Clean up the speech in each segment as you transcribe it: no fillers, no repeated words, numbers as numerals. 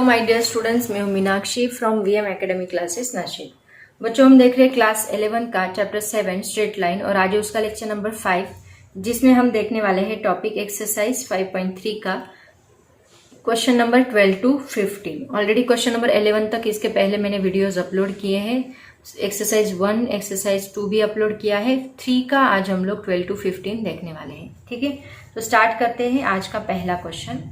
My dear students, मैं हूं Meenakshi from VM academy classes Nashik. बच्चों, हम देख रहे हैं क्लास 11 का चैप्टर 7 स्ट्रेट लाइन और आज उसका लेक्चर नंबर 5 जिसमें हम देखने वाले हैं टॉपिक एक्सरसाइज 5.3 का question number 12 to 15। Already question number 11 तक इसके पहले मैंने वीडियोज अपलोड किए हैं। एक्सरसाइज 1 एक्सरसाइज 2 भी अपलोड किया है। 3 का आज हम लोग 12 to 15 देखने वाले हैं। ठीक है, तो स्टार्ट करते हैं आज का पहला क्वेश्चन।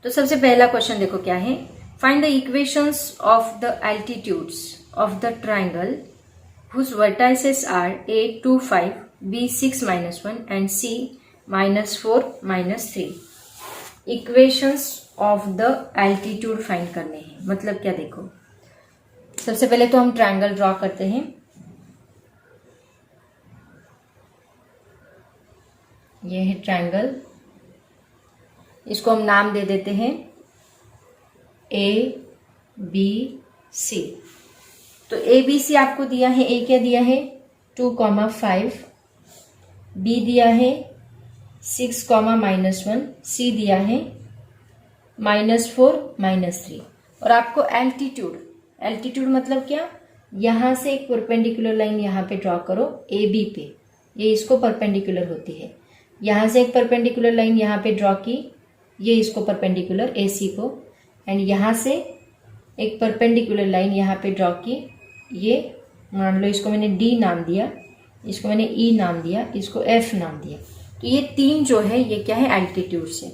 तो सबसे पहला क्वेश्चन देखो क्या है। Find the equations of the altitudes of the triangle whose vertices are a 2 5 b 6 -1 and c -4 -3। Equations of the altitude find करने हैं, मतलब क्या देखो। सबसे पहले तो हम ट्राइंगल ड्रॉ करते हैं। ये है ट्राइंगल, इसको हम नाम दे देते हैं ए बी सी। तो ए बी सी आपको दिया है, ए क्या दिया है 2,5, बी दिया है 6, -1, सी दिया है -4 -3 और आपको एल्टीट्यूड मतलब क्या, यहां से एक परपेंडिकुलर लाइन यहां पे ड्रॉ करो ए बी पे, ये इसको परपेंडिकुलर होती है। यहां से एक परपेंडिकुलर लाइन यहां पे ड्रॉ की, ये इसको परपेंडिकुलर ए सी को, एंड यहां से एक परपेंडिकुलर लाइन यहां पे ड्रॉ की, ये मान लो इसको मैंने डी नाम दिया, इसको मैंने ई नाम दिया, इसको एफ नाम दिया। तो ये तीन जो है ये क्या है, एल्टीट्यूड्स है।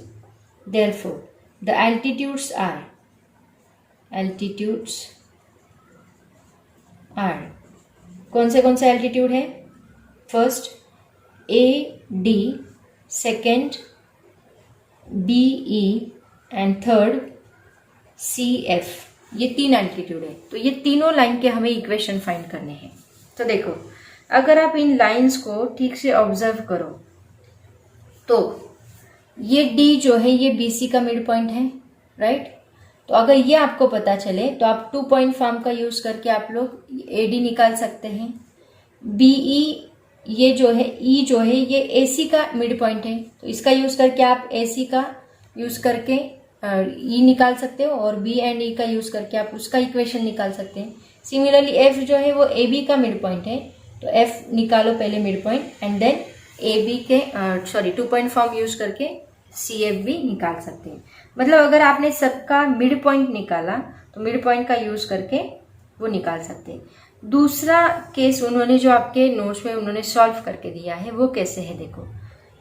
देयरफॉर द एल्टीट्यूड्स आर कौन से एल्टीट्यूड है, first A D, second B E and third C F. ये तीन एल्टीट्यूड है। तो ये तीनों लाइन के हमें इक्वेशन फाइंड करने हैं। तो देखो, अगर आप इन लाइंस को ठीक से ऑब्जर्व करो तो ये डी जो है ये बी सी का मिड पॉइंट है, राइट। तो अगर ये आपको पता चले तो आप 2 पॉइंट फॉर्म का यूज करके आप लोग ए डी निकाल सकते हैं। बी ई ये जो है ई जो है ये ए सी का मिड पॉइंट है, तो इसका यूज करके आप ए सी का यूज करके ई निकाल सकते हो और बी एंड ई का यूज करके आप उसका इक्वेशन निकाल सकते हैं। सिमिलरली एफ जो है वो ए बी का मिड पॉइंट है, तो एफ निकालो पहले mid point and then A B के 2 पॉइंट फॉर्म यूज करके सी एफ भी निकाल सकते हैं। मतलब अगर आपने सबका मिड पॉइंट निकाला तो मिड पॉइंट का यूज करके वो निकाल सकते हैं। दूसरा केस उन्होंने जो आपके नोट्स में उन्होंने सॉल्व करके दिया है वो कैसे है, देखो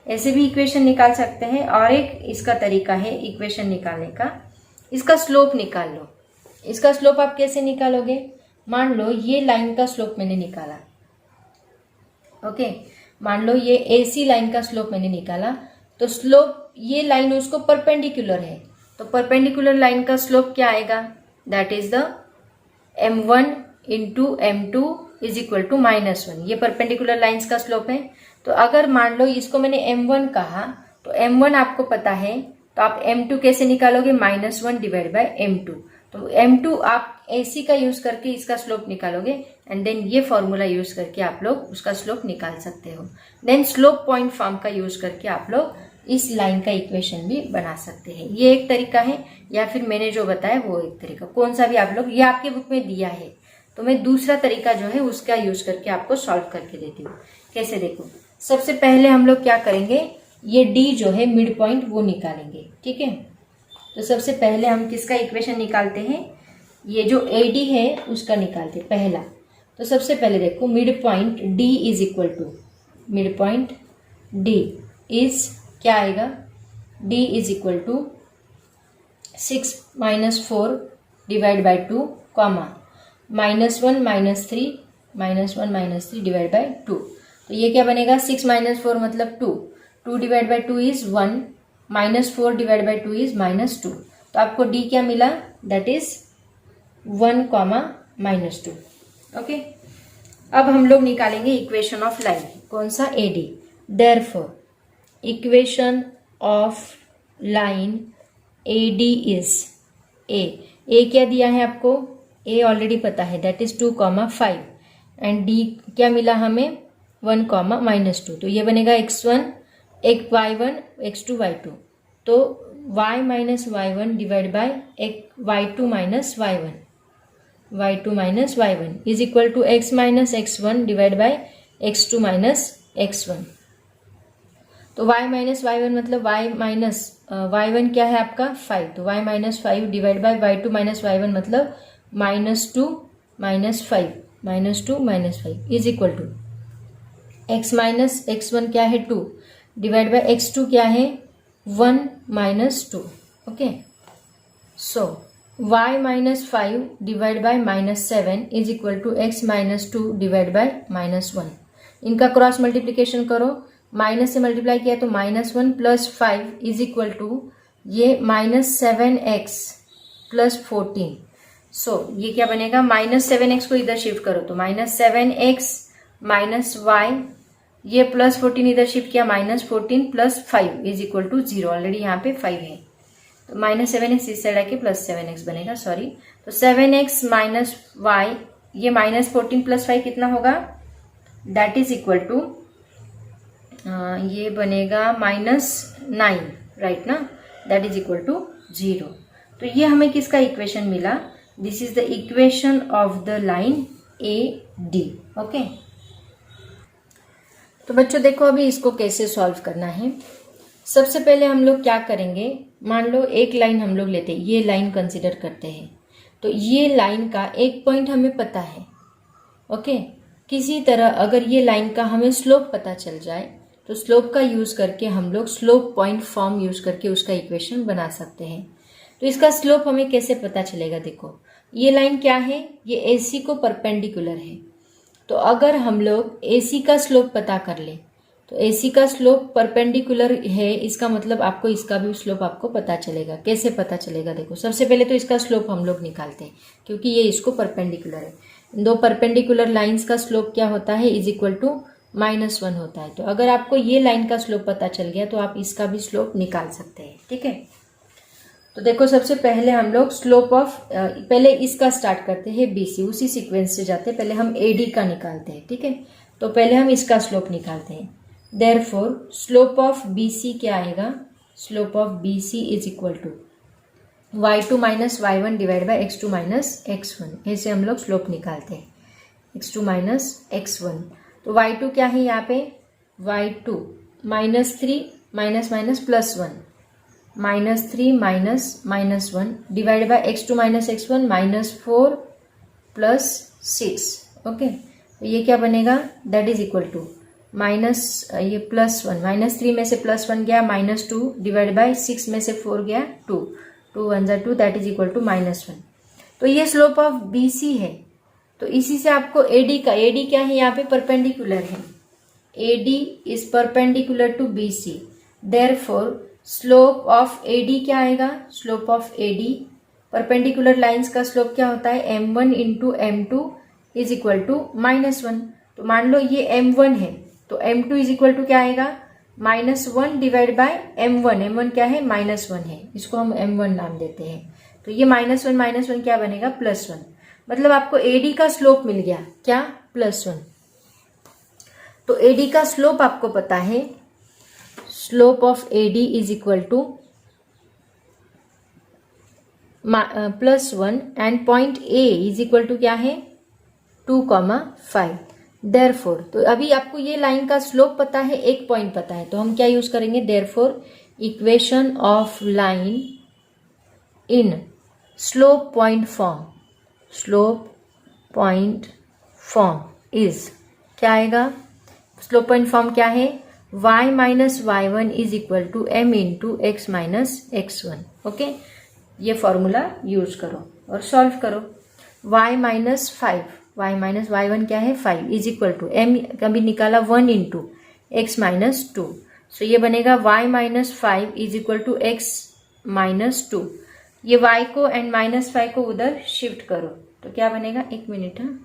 ऐसे भी इक्वेशन निकाल सकते हैं। और एक इसका तरीका है इक्वेशन निकालने का, इसका स्लोप निकाल लो। इसका स्लोप आप कैसे निकालोगे, मान लो ये लाइन का स्लोप मैंने निकाला, ओके। मान लो ये AC लाइन का स्लोप मैंने निकाला, तो स्लोप ये लाइन उसको परपेंडिकुलर है, तो परपेंडिकुलर लाइन का स्लोप क्या आएगा, that is the m1 into m2 is equal to -1। ये परपेंडिकुलर लाइंस का स्लोप है। तो अगर मान लो इसको मैंने m1 कहा, तो m1 आपको पता है, तो आप m2 कैसे निकालोगे, -1 डिवाइड बाय m2। तो m2 आप AC का यूज करके इसका स्लोप निकालोगे एंड देन ये फॉर्मूला यूज करके आप लोग उसका स्लोप निकाल सकते हो। देन स्लोप पॉइंट फॉर्म का यूज करके आप लोग इस लाइन का इक्वेशन भी बना सकते हैं। ये एक तरीका है, या फिर मैंने जो बताया वो एक तरीका, कौन सा भी आप लोग, ये आपके बुक में दिया है, तो मैं दूसरा तरीका जो है उसका यूज करके आपको सॉल्व करके देती हूँ। कैसे देखो, सबसे पहले हम लोग क्या करेंगे, ये डी जो है मिड पॉइंट वो निकालेंगे, ठीक है। तो सबसे पहले हम किसका इक्वेशन निकालते हैं, ये जो ए डी है उसका निकालते हैं पहला। तो सबसे पहले देखो mid point D is equal to, mid point D is क्या आएगा, D is equal to 6 -4 divide by 2 comma -1 -3 divide by 2। तो ये क्या बनेगा, 6 -4 मतलब 2 divide by 2 is 1, -4 divide by 2 is -2। तो आपको डी क्या मिला, दैट इज 1, -2। ओके, अब हम लोग निकालेंगे इक्वेशन ऑफ लाइन, कौन सा, A D. Therefore equation of line A D is, A क्या दिया है आपको, ए ऑलरेडी पता है, दैट इज 2,5 एंड डी क्या मिला हमें 1, -2। तो ये बनेगा x1 एक y1 x2 y2। तो y minus y1 divide by y2 minus y1, y2 minus y1 is equal to x minus x1 divide by x2 minus x1। तो y माइनस y1 मतलब y माइनस y1 क्या है आपका 5, तो y minus 5 divide by y2 minus y1 मतलब -2 minus 5, -2 minus 5 is equal to x minus x1 क्या है 2 divide by x2 क्या है 1 minus 2। Okay, so y minus 5 divide by -7 is equal to x minus 2 divide by -1। इनका cross multiplication करो, minus से multiply किया तो -1 प्लस 5 इज इक्वल टू ये -7x प्लस 14। सो ये क्या बनेगा, -7x को इधर शिफ्ट करो तो -7x माइनस y, ये प्लस 14 इधर शिफ्ट किया -14 plus 5 is equal to 0। Already यहाँ पे 5 है तो -7x इस साइड आके +7x बनेगा, सॉरी। तो 7x माइनस y, ये -14 प्लस 5 कितना होगा, दैट इज इक्वल टू ये बनेगा -9, राइट ना, दैट इज इक्वल टू 0। तो ये हमें किसका इक्वेशन मिला, this is the equation of the line AD। Okay, तो बच्चों देखो अभी इसको कैसे सॉल्व करना है। सबसे पहले हम लोग क्या करेंगे, मान लो एक लाइन हम लोग लेते हैं, ये लाइन कंसिडर करते हैं। तो ये लाइन का एक पॉइंट हमें पता है। ओके, किसी तरह अगर ये लाइन का हमें स्लोप पता चल जाए तो स्लोप का यूज करके हम लोग स्लोप पॉइंट फॉर्म यूज करके उसका इक्वेशन बना सकते हैं। तो इसका स्लोप हमें कैसे पता चलेगा, देखो ये लाइन क्या है, ये AC को परपेंडिकुलर है। तो अगर हम लोग AC का स्लोप पता कर ले तो AC का स्लोप परपेंडिकुलर है, इसका मतलब आपको इसका भी स्लोप आपको पता चलेगा। कैसे पता चलेगा, देखो सबसे पहले तो इसका स्लोप हम लोग निकालते हैं क्योंकि ये इसको परपेंडिकुलर है। दो परपेंडिकुलर लाइंस का स्लोप क्या होता है, इज इक्वल टू -1 होता है। तो अगर आपको ये लाइन का स्लोप पता चल गया तो आप इसका भी स्लोप निकाल सकते हैं। ठीक है, तो देखो सबसे पहले हम लोग स्लोप ऑफ, पहले इसका स्टार्ट करते हैं BC, उसी सीक्वेंस से जाते हैं। पहले हम AD का निकालते हैं। ठीक है, तो पहले हम इसका स्लोप निकालते हैं। देयरफॉर स्लोप ऑफ BC क्या आएगा, slope of BC is equal to y2 minus y1 divide by x2 minus x1। ऐसे हम लोग स्लोप निकालते हैं, x2 माइनस x1। तो y2 क्या है यहाँ पे, y2 -3 minus minus +1, -3 minus -1 divide by x2 minus x1 -4 plus 6। Okay, तो ये क्या बनेगा, दैट इज इक्वल टू ये +1, -3 में से +1 गया -2 डिवाइड बाय 6 में से 4 गया 2, 2 1 2, दैट इज इक्वल टू -1। तो ये स्लोप ऑफ BC है। तो इसी से आपको AD का, AD क्या है यहाँ पे, परपेंडिकुलर है। AD is perpendicular to BC, therefore slope of AD क्या आएगा, slope of AD, perpendicular lines का स्लोप क्या होता है, m1 into m2 is equal to -1। तो मान लो ये m1 है तो m2 इज इक्वल टू क्या आएगा, -1 डिवाइड बाय m1, m1 क्या है, -1 है, इसको हम m1 नाम देते हैं। तो ये -1 क्या बनेगा, +1। मतलब आपको AD का स्लोप मिल गया क्या, +1। तो AD का स्लोप आपको पता है, slope of AD is equal to +1 and point A is equal to क्या है, 2,5। देयरफॉर, तो अभी आपको ये लाइन का स्लोप पता है, एक पॉइंट पता है, तो हम क्या यूज करेंगे, therefore equation of line in slope point form, slope point form is क्या आएगा, स्लोप पॉइंट फॉर्म क्या है, y minus y1 is equal to m into x minus x1। Okay, ये फॉर्मूला यूज करो और सॉल्व करो। y minus 5, y minus y1 क्या है 5 इज इक्वल टू m कभी निकाला 1 इंटू x माइनस 2। सो ये बनेगा y minus 5 is equal to x minus 2। ये y को एंड -5 को उधर शिफ्ट करो तो क्या बनेगा, एक मिनट, हाँ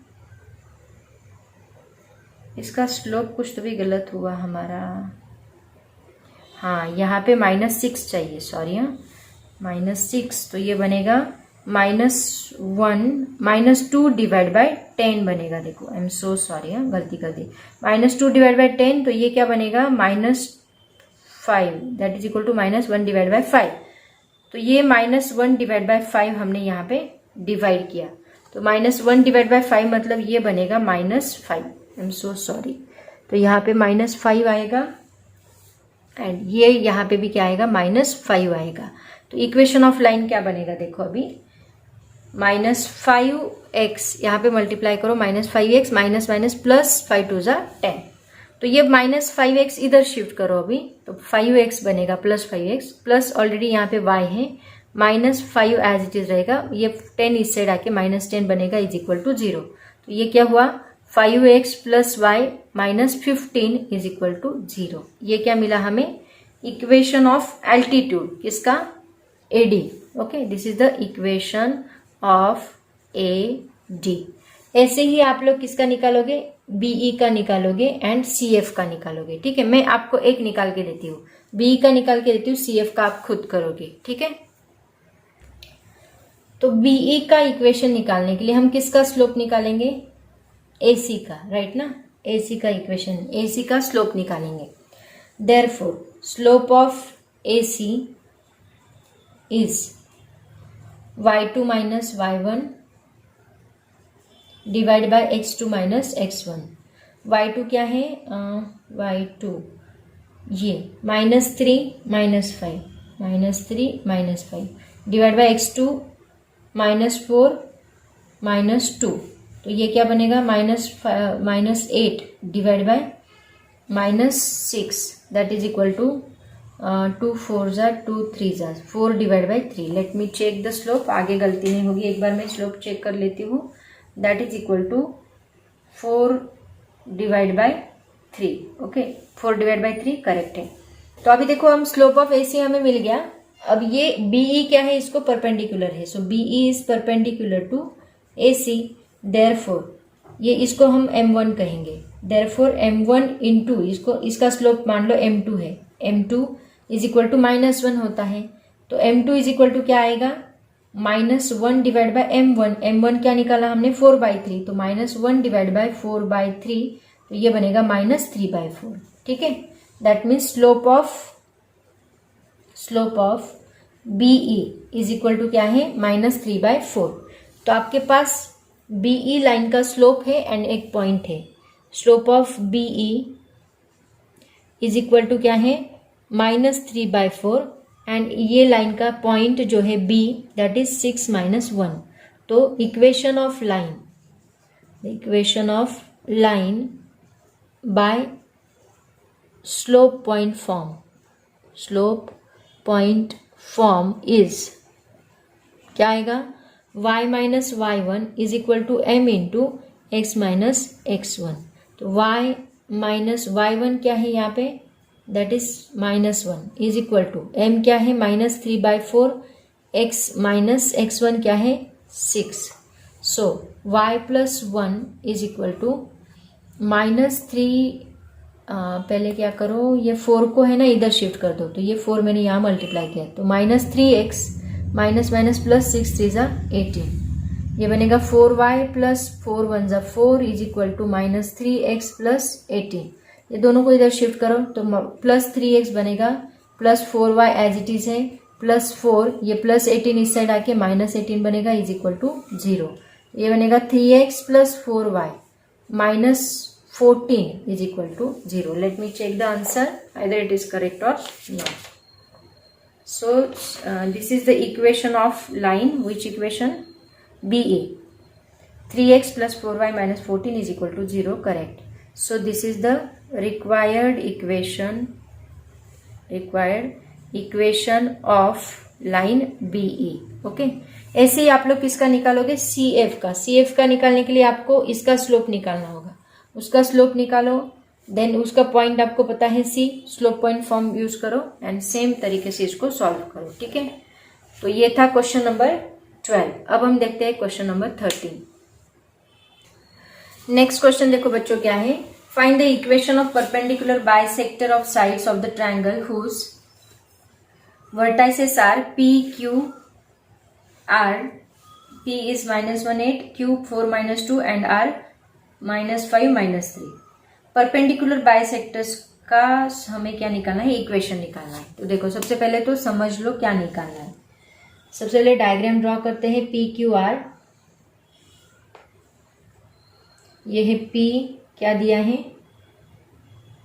इसका स्लोप कुछ तो भी गलत हुआ हमारा, हाँ यहाँ पे -6 चाहिए, सॉरी, हाँ -6, तो ये बनेगा -2 डिवाइड बाय 10 बनेगा। देखो आई एम सो सॉरी, हाँ गलती कर दी, -2 डिवाइड बाय 10, तो ये क्या बनेगा, -5, that is equal to -1 divide by 5। तो ये -1 डिवाइड बाय 5 हमने यहाँ पे डिवाइड किया, तो -1 डिवाइड बाय 5 मतलब ये बनेगा -5। I am so sorry. तो यहाँ पे -5 आएगा एंड ये यहाँ पे भी क्या आएगा, -5 आएगा। तो इक्वेशन ऑफ लाइन क्या बनेगा, देखो अभी -5x यहाँ पे मल्टीप्लाई करो, -5x माइनस माइनस प्लस 5 2 ज़ा 10। तो ये -5x इधर शिफ्ट करो अभी, तो 5x बनेगा +5x प्लस ऑलरेडी यहाँ पे y है, -5 एज इट इज रहेगा, ये 10 इस साइड आके -10 बनेगा इज इक्वल टू 0। तो ये क्या हुआ, 5x plus y -15 is equal to 0। ये क्या मिला हमें, इक्वेशन ऑफ एल्टीट्यूड, किसका, AD। Okay, this is the equation of AD। ऐसे ही आप लोग किसका निकालोगे, BE का निकालोगे एंड CF का निकालोगे। ठीक है, मैं आपको एक निकाल के देती हूँ, BE का निकाल के देती हूँ, CF का आप खुद करोगे। ठीक है, तो BE का इक्वेशन निकालने के लिए हम किसका स्लोप निकालेंगे, AC का, राइट ना, AC का इक्वेशन, AC का स्लोप निकालेंगे। Therefore slope of AC is y2 minus y1 divide by x2 minus x1। y2 क्या है, y2 ये -3 -5 -3 डिवाइड बाय x2 -4 -2। तो ये क्या बनेगा, -8 divide by -6 that is equal to 2 4 ज़ा 2 3 ज़ा 4 divide by 3। Let me check the slope, आगे गलती नहीं होगी, एक बार मैं स्लोप चेक कर लेती हूँ। That is equal to 4 divide by 3। Okay, 4 divide by 3 correct है। तो अभी देखो हम स्लोप ऑफ AC हमें मिल गया। अब ये BE क्या है, इसको परपेंडिकुलर है, so BE is perpendicular to AC। Therefore ये इसको हम M1 कहेंगे। देयरफॉर M1 इंटू इसको, इसका स्लोप मान लो M2 है, M2 इज इक्वल टू -1 होता है। तो M2 इज इक्वल टू क्या आएगा, -1 डिवाइड बाय M1। M1 क्या निकाला हमने, 4/3, तो -1 डिवाइड बाय 4/3, तो ये बनेगा -3/4। ठीक है, that means slope of BE is equal to क्या है, -3/4। तो आपके पास BE लाइन का स्लोप है एंड एक पॉइंट है। Slope of BE is equal to क्या है, -3/4 एंड ये लाइन का पॉइंट जो है B दैट इज 6 - 1। तो equation of line by slope point form is क्या आएगा, y minus y1 is equal to m into x minus x1। तो y माइनस y1 क्या है यहाँ पे, that is -1 is equal to m क्या है, -3/4, x माइनस x1 क्या है, 6। So y plus 1 is equal to -3, पहले क्या करो, ये 4 को है ना इधर शिफ्ट कर दो, तो ये 4 मैंने यहाँ मल्टीप्लाई किया, तो -3x माइनस माइनस प्लस 6 3 ज़ा 18। ये बनेगा 4y प्लस 4 1 ज़ा 4 is equal to -3x plus 18। ये दोनों को इधर शिफ्ट करो तो +3x बनेगा, plus 4y as it is है, +4, ये प्लस 18 इस साइड आके -18 बनेगा इज इक्वल टू 0। ये बनेगा 3x plus 4y -14 is equal to 0। Let me check the answer, either it is correct और not. So this is the equation of line, which equation, BE, 3x plus 4y minus 14 is equal to 0, correct. So this is the required equation of line BE. Okay. ऐसे ही आप लोग किसका निकालोगे, CF का। CF का निकालने के लिए आपको इसका स्लोप निकालना होगा, उसका स्लोप निकालो, देन उसका पॉइंट आपको पता है C, slope point form use करो एंड सेम तरीके से इसको सॉल्व करो। ठीक है, तो ये था क्वेश्चन नंबर 12। अब हम देखते हैं क्वेश्चन नंबर 13। नेक्स्ट क्वेश्चन देखो बच्चों क्या है, find the equation of perpendicular bisector of sides of the triangle whose vertices are P Q R, P is -18, Q 4 -2 and R -5 -3। Perpendicular bisectors का हमें क्या निकालना है, इक्वेशन निकालना है। तो देखो सबसे पहले तो समझ लो क्या निकालना है। सबसे पहले डायग्राम ड्रॉ करते हैं पी क्यू आर। ये है P, क्या दिया है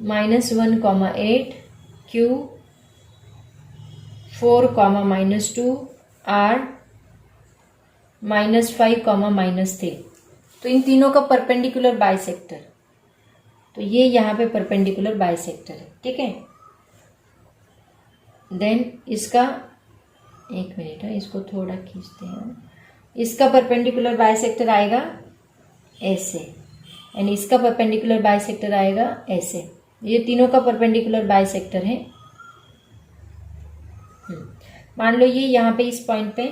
-1,8, Q 4, -2, R -5, -3। तो इन तीनों का परपेंडिकुलर बाइसेक्टर, तो ये यहाँ पे परपेंडिकुलर बाइसेक्टर है, ठीक है। देन इसका, एक मिनट है, इसको थोड़ा खींचते हैं। इसका परपेंडिकुलर बाइसेक्टर आएगा ऐसे, एंड इसका परपेंडिकुलर बाइसेक्टर आएगा ऐसे। ये तीनों का परपेंडिकुलर बाइसेक्टर है। मान लो ये यहाँ पे इस पॉइंट पे,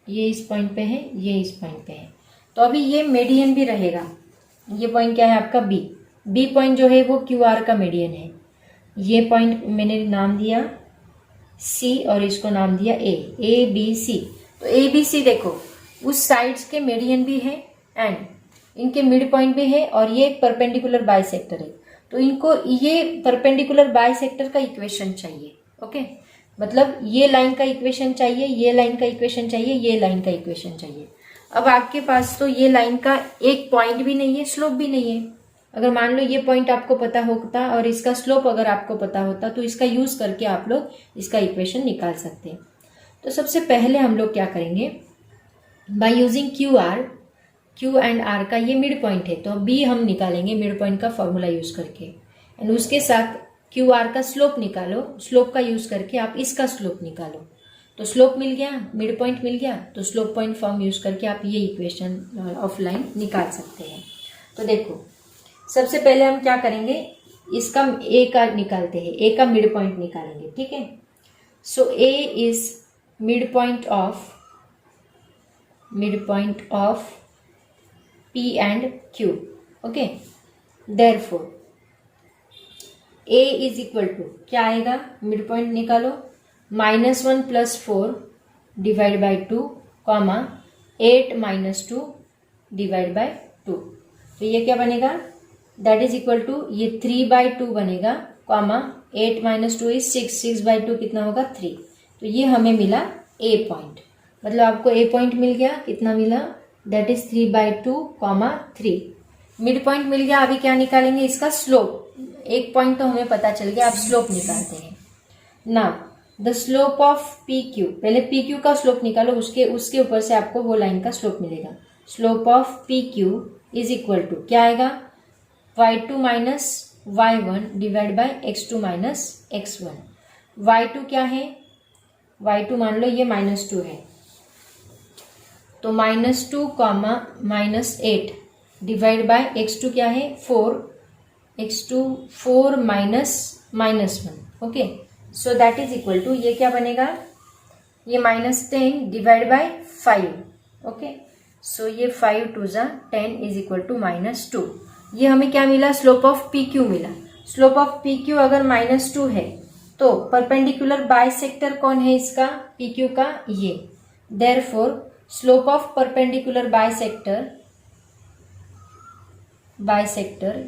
ये इस पॉइंट पे है, ये इस पॉइंट पे है। तो अभी ये मीडियन भी रहेगा। ये पॉइंट क्या है आपका बी पॉइंट जो है वो क्यू आर का मीडियन है। ये पॉइंट मैंने नाम दिया सी और इसको नाम दिया ए बी सी। तो ए बी सी देखो उस साइड्स के मीडियन भी है एंड इनके मिड पॉइंट भी है, और ये एक परपेंडिकुलर बाइसेक्टर है। तो इनको ये परपेंडिकुलर बाइसेक्टर का इक्वेशन चाहिए, ओके। मतलब ये लाइन का इक्वेशन चाहिए, ये लाइन का इक्वेशन चाहिए, ये लाइन का इक्वेशन चाहिए। अब आपके पास तो ये लाइन का एक पॉइंट भी नहीं है, स्लोप भी नहीं है। अगर मान लो ये पॉइंट आपको पता होता और इसका स्लोप अगर आपको पता होता तो इसका यूज करके आप लोग इसका इक्वेशन निकाल सकते हैं। तो सबसे पहले हम लोग क्या करेंगे, by using Q and R का ये मिड पॉइंट है, तो बी हम निकालेंगे मिड पॉइंट का फॉर्मूला यूज करके, एंड उसके साथ क्यू आर का स्लोप निकालो। स्लोप का यूज करके आप इसका स्लोप निकालो। तो स्लोप मिल गया, मिड पॉइंट मिल गया, तो स्लोप पॉइंट फॉर्म यूज करके आप ये इक्वेशन ऑफ लाइन निकाल सकते हैं। तो देखो सबसे पहले हम क्या करेंगे, इसका ए का निकालते हैं, ए का मिड पॉइंट निकालेंगे, ठीक है। So A is mid point of P and Q, okay. Therefore A is equal to क्या आएगा, मिड पॉइंट निकालो, -1 + 4 डिवाइड बाई 2, 8 - 2 डिवाइड बाई 2। तो ये क्या बनेगा, दैट इज इक्वल टू ये 3/2 बनेगा, 8 - 2 इज 6, 6/2 कितना होगा 3। तो ये हमें मिला ए पॉइंट। मतलब आपको ए पॉइंट मिल गया, कितना मिला, दैट इज 3/2, 3। मिड पॉइंट मिल गया। अभी क्या निकालेंगे, इसका स्लोप। एक पॉइंट तो हमें पता चल गया, अब स्लोप निकालते हैं। Now the slope of P Q, पहले पी क्यू का स्लोप निकालो, उसके ऊपर से आपको वो लाइन का स्लोप मिलेगा। Slope of P Q is equal to क्या आएगा, y2 - y1 divide by x2 - x1। y2 क्या है, y2 मान लो ये -2 है, तो -2, -8 डिवाइड बाय x2 क्या है 4, x2 4 -1, okay. So that is equal to ये क्या बनेगा, ये -10 डिवाइड बाय 5, ओके। सो ये 5 × 2 = 10 इज इक्वल टू -2। ये हमें क्या मिला, स्लोप ऑफ पी क्यू मिला। स्लोप ऑफ पी क्यू अगर -2 है तो परपेंडिकुलर बाइसेक्टर कौन है इसका, पी क्यू का, ये। Therefore slope of perpendicular bisector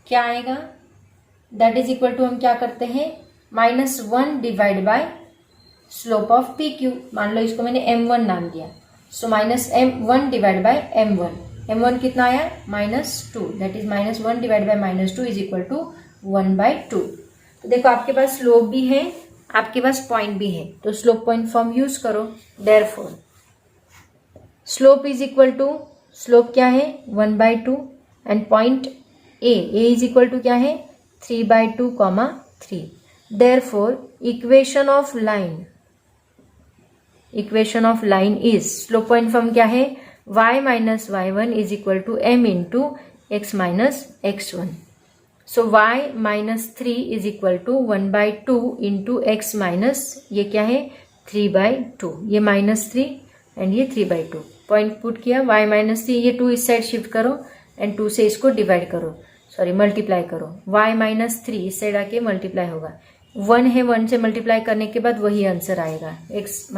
क्या आएगा, दैट इज इक्वल टू हम क्या करते हैं, -1 divide bye slope of P Q. मान लो इसको मैंने m1 नाम दिया, सो -1 डिवाइड बाय m1 कितना आया, -2, that is -1 divide by -2 is equal to 1/2। तो देखो आपके पास स्लोप भी है, आपके पास पॉइंट भी है, तो स्लोप पॉइंट फॉर्म यूज करो। Therefore slope is equal to, slope क्या है 1/2, and point A is equal to क्या है 3/2, 3। Therefore equation of line is, slope point form क्या है, y - y1 is equal to m × x - x1। So y -3 is equal to 1/2 × x ये क्या है 3/2, ये -3 एंड ये 3/2। पॉइंट पुट किया, y -3, ये 2 इस साइड शिफ्ट करो एंड 2 से इसको डिवाइड करो, सॉरी मल्टीप्लाई करो। y -3 इस साइड आके मल्टीप्लाई होगा, 1 है, 1 से मल्टीप्लाई करने के बाद वही आंसर आएगा, x -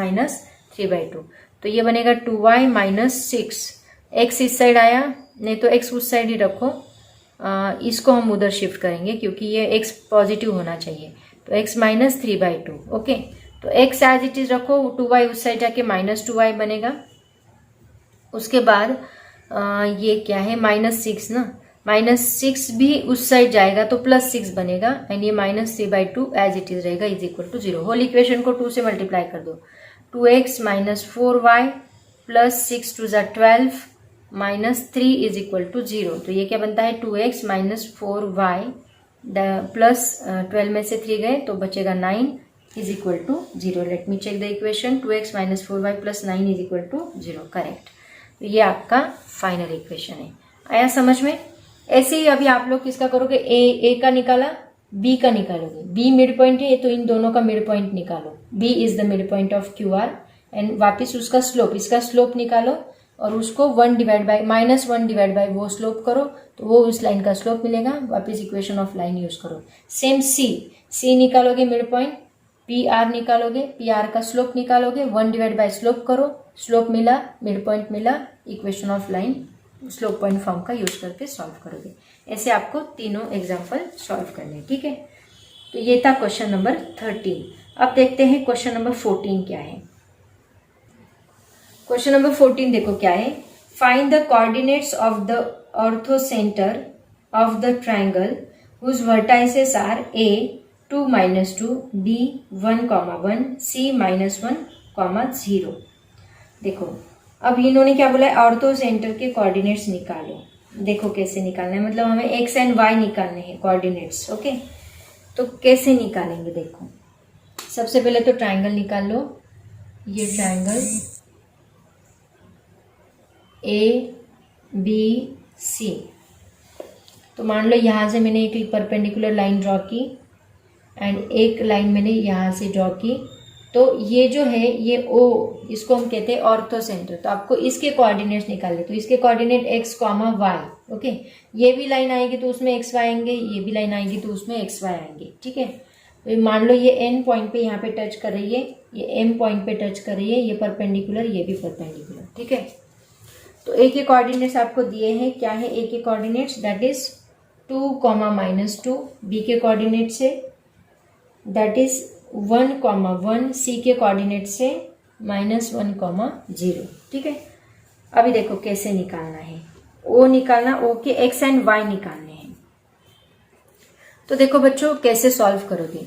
3/2। तो ये बनेगा 2y - 6, x इस साइड आया, नहीं तो x उस साइड ही रखो, इसको हम उधर शिफ्ट करेंगे क्योंकि ये x पॉजिटिव होना चाहिए, तो x - 3/2, ओके। तो x एज इट इज रखो, 2y उस साइड जाके -2y बनेगा। उसके बाद ये क्या है -6 ना, -6 भी उस साइड जाएगा तो +6 बनेगा एंड ये -3/2 एज इट इज रहेगा is equal to 0। Whole equation को 2 से मल्टीप्लाई कर दो, 2x - 4y + 6 2 = 12 -3 is equal to 0। तो ये क्या बनता है 2x - 4y प्लस 12 में से 3 गए तो बचेगा 9 is equal to 0। Let me check the equation, 2x - 4y + 9 is equal to 0, correct. तो ये आपका फाइनल इक्वेशन है। आया समझ में? ऐसे ही अभी आप लोग किसका करोगे, ए का निकाला, बी का निकालोगे। बी मिड पॉइंट है तो इन दोनों का मिड पॉइंट निकालो, B is the mid point of Q R and वापिस उसका स्लोप, इसका स्लोप निकालो और उसको -1/- वो स्लोप करो तो वो उस लाइन का स्लोप मिलेगा। वापिस इक्वेशन ऑफ लाइन यूज करो। सेम सी निकालोगे मिड पॉइंट, पी आर निकालोगे, पी आर का स्लोप निकालोगे, 1// स्लोप करो, स्लोप मिला, मिड पॉइंट मिला, equation of line slope point form का यूज करके सॉल्व करोगे। ऐसे आपको तीनों एग्जाम्पल सॉल्व करने हैं, ठीक है। तो ये था क्वेश्चन नंबर 13। अब देखते हैं क्वेश्चन नंबर 14 क्या है। क्वेश्चन नंबर 14 देखो क्या है, find the coordinates of the orthocentre of the triangle whose vertices are a 2 - 2, b 1, 1, c -1, 0। देखो अब इन्होंने क्या बोला है, ऑर्थो सेंटर के कोऑर्डिनेट्स निकालो। देखो कैसे निकालना है, मतलब हमें x एंड y निकालने हैं कोऑर्डिनेट्स, ओके। तो कैसे निकालेंगे देखो, सबसे पहले तो ट्राइंगल निकाल लो। ये ट्राइंगल ABC, तो मान लो यहां से मैंने एक परपेंडिकुलर लाइन ड्रॉ की एंड एक लाइन मैंने यहां से ड्रॉ की। तो ये जो है ये O, इसको हम कहते हैं ऑर्थो सेंटर। तो आपको इसके कोऑर्डिनेट्स निकालने, तो इसके कोऑर्डिनेट x, y, ओके। ये भी लाइन आएगी तो उसमें xy आएंगे, ये भी लाइन आएगी तो उसमें xy आएंगे, ठीक है। तो मान लो ये n पॉइंट पे यहाँ पे टच कर रही है, ये m पॉइंट पे टच कर रही है, ये परपेंडिकुलर, ये भी परपेंडिकुलर, ठीक है। तो a के कोऑर्डिनेट्स आपको दिए हैं, क्या है a के कोऑर्डिनेट्स, दैट इज 2, -2। b के कोऑर्डिनेट्स है दैट इज 1, 1। c के कोऑर्डिनेट्स से -1, 0, ठीक है। अभी देखो कैसे निकालना है, o निकालना, o के x एंड y निकालने हैं। तो देखो बच्चों कैसे सॉल्व करोगे,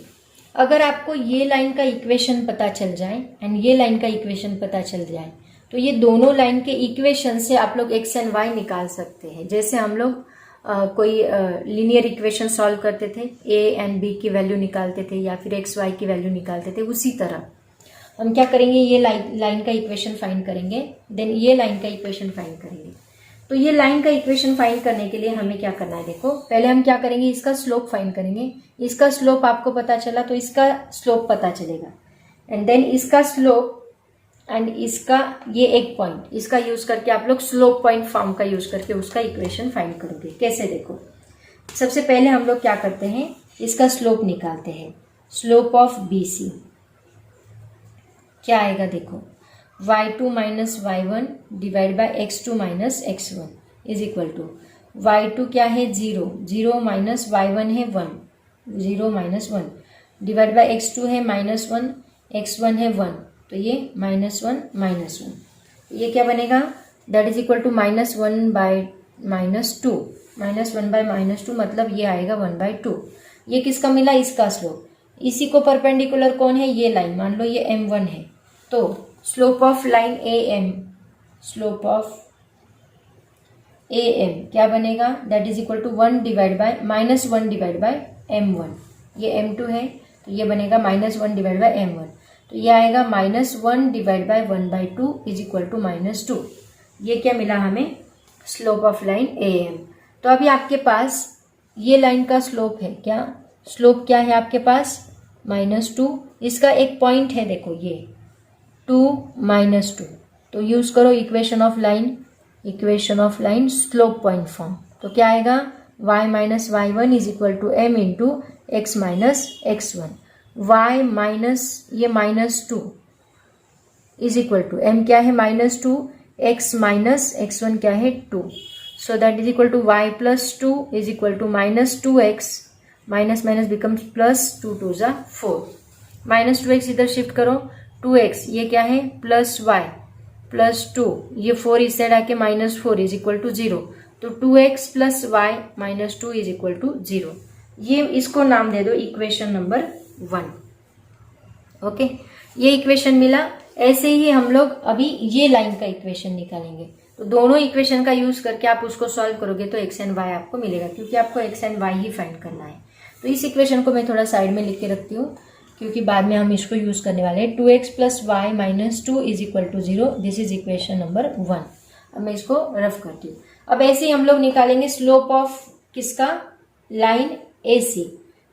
अगर आपको ये लाइन का इक्वेशन पता चल जाए एंड ये लाइन का इक्वेशन पता चल जाए तो ये दोनों लाइन के इक्वेशन से आप लोग x एंड y निकाल सकते हैं। जैसे हम लोग कोई लीनियर इक्वेशन सॉल्व करते थे, a एंड b की वैल्यू निकालते थे या फिर x y की वैल्यू निकालते थे, उसी तरह हम क्या करेंगे, ये लाइन का इक्वेशन फाइंड करेंगे, देन ये लाइन का इक्वेशन फाइंड करेंगे। तो ये लाइन का इक्वेशन फाइंड करने के लिए हमें क्या करना है, देखो पहले हम क्या करेंगे, इसका स्लोप फाइंड करेंगे। इसका स्लोप आपको पता चला तो इसका स्लोप पता चलेगा एंड देन इसका स्लोप एंड इसका ये एक पॉइंट, इसका यूज करके आप लोग स्लोप पॉइंट फॉर्म का यूज करके उसका इक्वेशन फाइंड करोगे। कैसे देखो, सबसे पहले हम लोग क्या करते हैं, इसका स्लोप निकालते हैं। स्लोप ऑफ BC क्या आएगा देखो, y2 - y1 divide by x2 - x1 is equal to y2 क्या है 0, 0 - y1 है 1, 0 - 1 डिवाइड बाय x2 है -1, x1 है 1, तो ये -1, -1, ये क्या बनेगा, दैट इज इक्वल टू -1/-2, -1/-2 मतलब ये आएगा 1/2। ये किसका मिला, इसका स्लोप। इसी को परपेंडिकुलर कौन है, ये लाइन, मान लो ये M1 है, तो slope of line AM, slope of AM क्या बनेगा, that is equal to -1 divide by M1, ये M2 है तो ये बनेगा -1 डिवाइड बाय M1, तो ये आएगा -1 divide by 1/2 is equal to -2। ये क्या मिला हमें, स्लोप ऑफ लाइन AM। तो अभी आपके पास ये लाइन का स्लोप है, क्या स्लोप क्या है आपके पास, -2। इसका एक पॉइंट है देखो ये 2 -2, तो यूज करो equation of line slope point form. तो क्या आएगा, y - y1 is equal to m into x - x1, y minus ये -2 इज इक्वल टू m क्या है -2, x - x1 क्या है 2, so that is equal to y + 2 is equal to -2x, minus becomes +2 × 4, -2x इधर shift करो, 2x ये क्या है +y +2, ये 4 इस साइड आके -4 इज इक्वल टू 0, तो 2x + y -2 is equal to 0। ये इसको नाम दे दो इक्वेशन नंबर 1। ओके, ये इक्वेशन मिला। ऐसे ही हम लोग अभी ये लाइन का इक्वेशन निकालेंगे, तो दोनों इक्वेशन का यूज करके आप उसको सॉल्व करोगे तो x एंड y आपको मिलेगा, क्योंकि आपको x and y he find करना है। तो इस इक्वेशन को मैं थोड़ा साइड में लिख के रखती हूँ, क्योंकि बाद में हम इसको यूज करने वाले हैं। 2x + y -2 is equal to 0, this is equation number 1। अब मैं इसको रफ करती हूँ। अब ऐसे ही हम लोग निकालेंगे स्लोप ऑफ किसका, लाइन AC।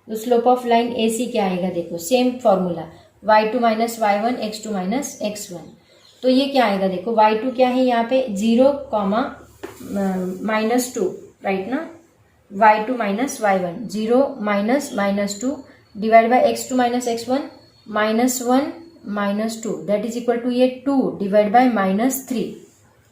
तो स्लोप ऑफ लाइन AC क्या आएगा, देखो same formula, y2 - y1 x2 - x1। तो ये क्या आएगा, देखो y2 क्या है यहाँ पे 0, -2, राइट ना, y2 - y1 0 -2 divide by x2 - x1 -1 -2 that is equal to ये 2 डिवाइड बाय -3।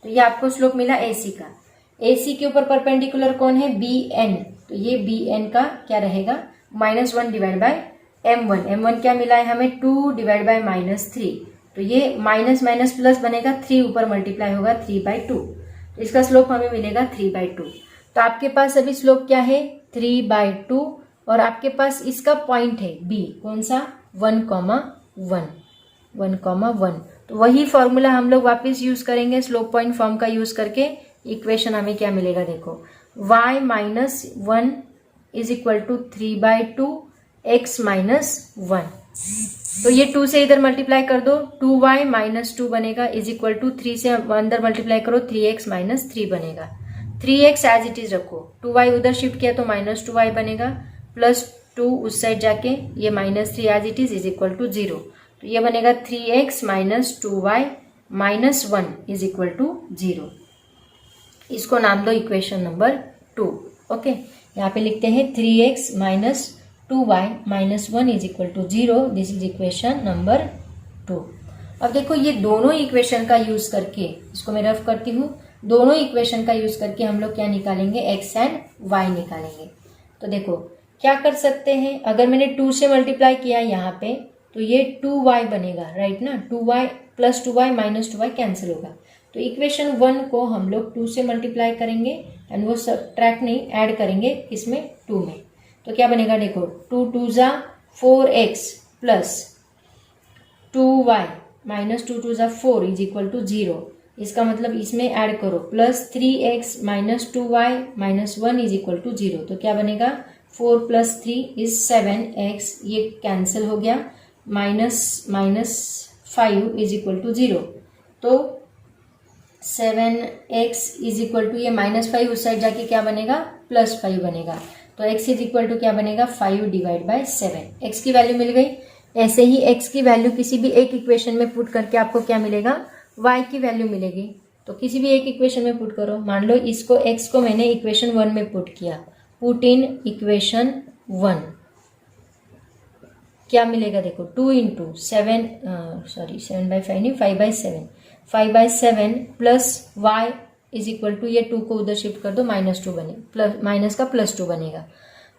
तो ये आपको स्लोप मिला AC का। AC के ऊपर परपेंडिकुलर कौन है, BN, तो ये BN का क्या रहेगा -1 डिवाइड बाय M1। M1 क्या मिला है हमें 2 डिवाइड बाय -3, तो ये माइनस माइनस प्लस बनेगा, 3 ऊपर मल्टीप्लाई होगा 3/2, तो इसका स्लोप हमें मिलेगा 3/2। तो आपके पास अभी स्लोप क्या है 3/2, और आपके पास इसका पॉइंट है B, कौन सा 1,1। तो वही फॉर्मूला हम लोग वापस यूज करेंगे, स्लोप पॉइंट फॉर्म का यूज करके। इक्वेशन हमें क्या मिलेगा, देखो y - 1 is equal to 3/2 x - 1। तो ये 2 से इधर मल्टीप्लाई कर दो, 2y - 2 बनेगा इज इक्वल टू 3 से अंदर मल्टीप्लाई करो 3x - 3 बनेगा। 3x एज इट इज रखो, 2y उधर शिफ्ट किया तो -2y बनेगा, +2 उस साइड जाके ये -3 as it is equal to 0। तो ये बनेगा 3x - 2y - 1 is equal to 0। इसको नाम दो इक्वेशन नंबर 2। ओके, यहाँ पे लिखते हैं 3x - 2y - 1 is equal to 0, this is equation number 2। अब देखो ये दोनों इक्वेशन का यूज करके, इसको मैं रफ करती हूँ, दोनों इक्वेशन का यूज करके हम लोग क्या निकालेंगे, x एंड y निकालेंगे। तो देखो क्या कर सकते हैं, अगर मैंने 2 से मल्टीप्लाई किया यहाँ पे तो ये 2y बनेगा, राइट ना, 2y + 2y - 2y कैंसिल होगा। तो इक्वेशन 1 को हम लोग 2 से मल्टीप्लाई करेंगे एंड वो सब्ट्रैक्ट नहीं, ऐड करेंगे किसमें, 2 में। तो क्या बनेगा, देखो 2 × 2 = 4x + 2y - 2 × 2 = 4 is equal to 0। इसका मतलब इसमें ऐड करो +3x - 2y - 1 is equal to 0। तो क्या बनेगा, 4 + 3 = 7x, ये कैंसिल हो गया, -5 इज इक्वल टू 0। तो 7x इज इक्वल टू ये -5 उस साइड जाके क्या बनेगा, +5 बनेगा। तो x इज इक्वल टू क्या बनेगा, 5 डिवाइड बाय 7। x की वैल्यू मिल गई। ऐसे ही x की वैल्यू किसी भी एक इक्वेशन में पुट करके आपको क्या मिलेगा, y की वैल्यू मिलेगी। तो किसी भी एक इक्वेशन में पुट करो, मान लो इसको x को मैंने इक्वेशन 1 में पुट किया, पुट इन इक्वेशन 1, क्या मिलेगा, देखो 2 × 7 7/5 नहीं, 5/7, 5/7 plus y is equal to ये 2 को उधर शिफ्ट कर दो, -2 बने, माइनस का +2 बनेगा।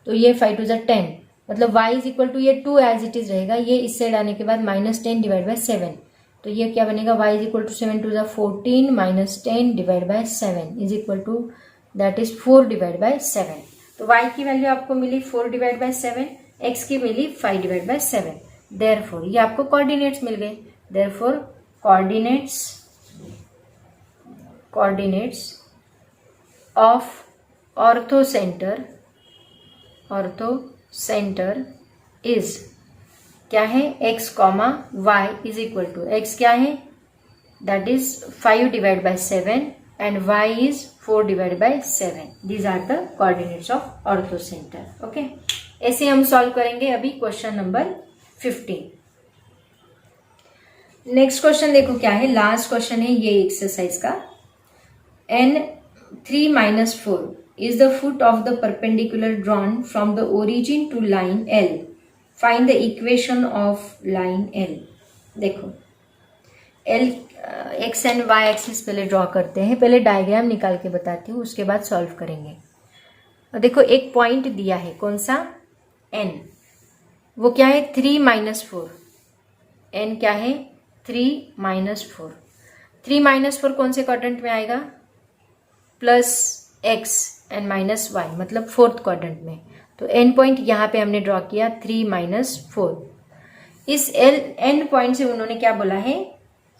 तो ये 5 × 2 = 10, मतलब y इज इक्वल टू ये 2 एज इट इज रहेगा, ये इस साइड आने के बाद -10 डिवाइड बाय 7। तो ये क्या बनेगा, y is equal to 7 × 2 = 14 -10 divide by 7 is equal to that is 4 divide by 7। तो y की वैल्यू आपको मिली 4 डिवाइड बाय 7, x की मिली 5 डिवाइड बाय 7। देयरफॉर ये आपको कोऑर्डिनेट्स मिल गए। Therefore coordinates of orthocentre is क्या है, x, y is equal to, x क्या है that is 5 divide by 7 and y is 4 divide by 7। These are the coordinates of orthocentre. Okay, ऐसे हम सॉल्व करेंगे अभी क्वेश्चन नंबर 15। नेक्स्ट क्वेश्चन देखो क्या है, लास्ट क्वेश्चन है ये एक्सरसाइज का। n3 - 4 is the foot of the perpendicular drawn from the origin to line L. Find the equation of line L. देखो L x and y axis पहले draw करते हैं, पहले डायग्राम निकाल के बताती हूँ, उसके बाद सॉल्व करेंगे। और देखो एक पॉइंट दिया है, कौन सा, n, वो क्या है 3 - 4, n क्या है 3 - 4। 3 - 4 कौन से क्वाड्रेंट में आएगा, +x एंड -y मतलब फोर्थ क्वाड्रेंट में। तो एन पॉइंट यहाँ पे हमने ड्रॉ किया 3 - 4। इस एन पॉइंट से उन्होंने क्या बोला है,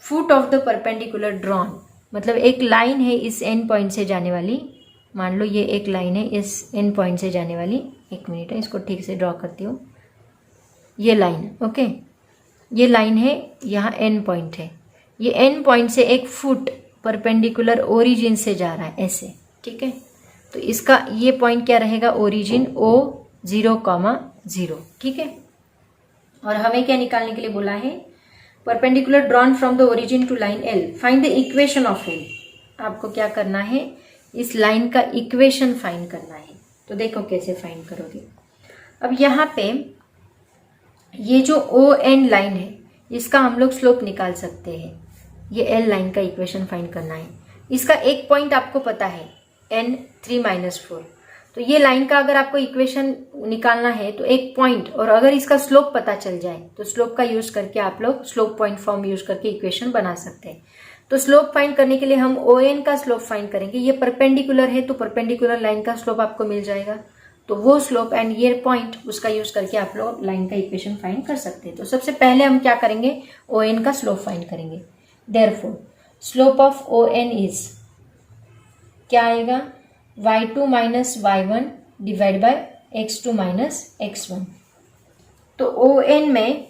foot of the perpendicular drawn, मतलब एक लाइन है इस एन पॉइंट से जाने वाली। मान लो ये एक लाइन है इस एन पॉइंट से जाने वाली। एक मिनट है, इसको ठीक से ड्रॉ करती हूँ। ये लाइन, ओके, ये लाइन है, यहाँ एन पॉइंट है। ये एन पॉइंट से एक फुट परपेंडिकुलर ओरिजिन से जा रहा है ऐसे, ठीक है। तो इसका ये पॉइंट क्या रहेगा, ओरिजिन O0,0, ठीक है। और हमें क्या निकालने के लिए बोला है, perpendicular drawn from the origin to line L, find the equation of L। आपको क्या करना है, इस लाइन का इक्वेशन फाइंड करना है। तो देखो कैसे फाइंड करोगे। अब यहाँ पे ये जो ON लाइन है इसका हम लोग स्लोप निकाल सकते हैं। ये L लाइन का इक्वेशन फाइंड करना है। इसका एक पॉइंट आपको पता है n 3 - 4। तो ये लाइन का अगर आपको इक्वेशन निकालना है तो एक पॉइंट, और अगर इसका स्लोप पता चल जाए तो स्लोप का यूज करके आप लोग स्लोप पॉइंट फॉर्म यूज करके इक्वेशन बना सकते हैं। तो स्लोप फाइंड करने के लिए हम ON का स्लोप फाइंड करेंगे। ये परपेंडिकुलर है तो परपेंडिकुलर लाइन का स्लोप आपको मिल जाएगा। तो वो स्लोप एंड ये पॉइंट उसका यूज करके आप लोग लाइन का इक्वेशन फाइंड कर सकते हैं। तो सबसे पहले हम क्या करेंगे, ON का स्लोप फाइंड करेंगे। Therefore slope of ON is क्या आएगा, y2 - y1 divide by x2 - x1। तो ON में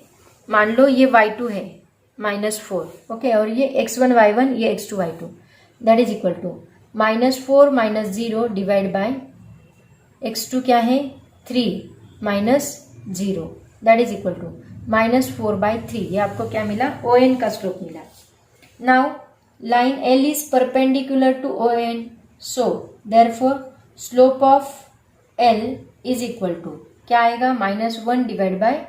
मान लो ये y2 है -4, ओके, और ये x1 y1 ये x2 y2, that is equal to -4 - 0 divide by x2 क्या है 3 - 0, दैट इज इक्वल टू -4/3। ये आपको क्या मिला, ON का स्लोप मिला। Now line L is perpendicular to ON, so therefore slope of L is equal to क्या आएगा, -1 डिवाइड बाय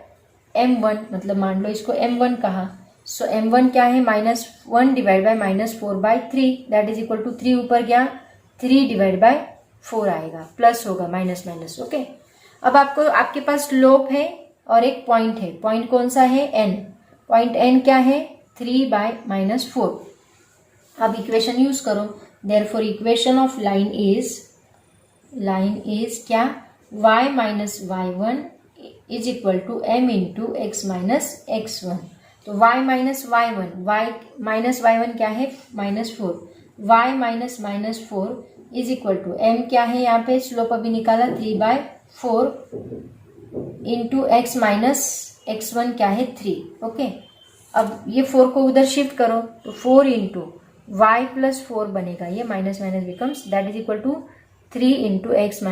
m1, मतलब मान लो इसको m1 कहा। सो m1 क्या है, -1 divide by -4/3, that is equal to 3 ऊपर गया 3 डिवाइड बाय 4 आएगा, प्लस होगा माइनस माइनस, ओके। अब आपको आपके पास स्लोप है और एक पॉइंट है। पॉइंट कौन सा है, n। पॉइंट n क्या है 3/-4। अब इक्वेशन यूज करो। Therefore equation of line is क्या, y - y1 is equal to m × x - x1। तो y - y1 क्या है -4, y - -4 is equal to m क्या है, यहाँ पे स्लोप अभी निकाला 3/4 इंटू x - x1 क्या है 3, ओके। अब ये 4 को उधर शिफ्ट करो तो 4 इंटू y + 4 बनेगा, ये minus minus becomes, that is equal to 3 into x -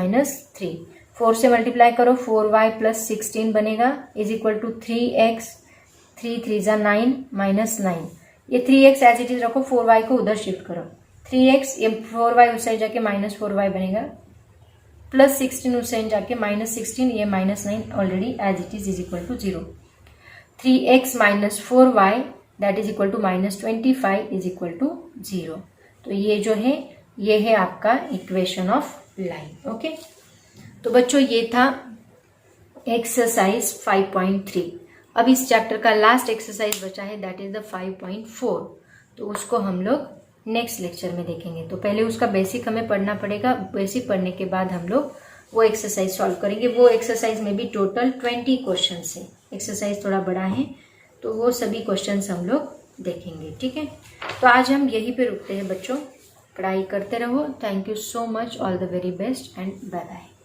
3। 4 से मल्टीप्लाई करो 4y + 16 बनेगा, इज इक्वल टू 3x, 3 3 = 9 -9। ये 3x एज इट इज रखो, 4y को उधर शिफ्ट करो, 3x, ये 4y उस साइड जाके -4y बनेगा, प्लस 16 उस साइड जाके -16, ये -9 already as it is equal to 0। 3x - 4y that is equal to -25 is equal to 0। तो ये जो है ये है आपका इक्वेशन ऑफ लाइन, ओके। तो बच्चों ये था एक्सरसाइज 5.3। अब इस चैप्टर का लास्ट एक्सरसाइज बचा है, दैट इज द 5.4। तो उसको हम लोग नेक्स्ट लेक्चर में देखेंगे। तो पहले उसका बेसिक हमें पढ़ना पड़ेगा, बेसिक पढ़ने के बाद हम लोग वो एक्सरसाइज सॉल्व करेंगे। वो एक्सरसाइज में भी टोटल 20 क्वेश्चन है, एक्सरसाइज थोड़ा बड़ा है, तो वो सभी क्वेश्चंस हम लोग देखेंगे, ठीक है। तो आज हम यहीं पे रुकते हैं बच्चों, पढ़ाई करते रहो। Thank you so much, all the very best and bye bye.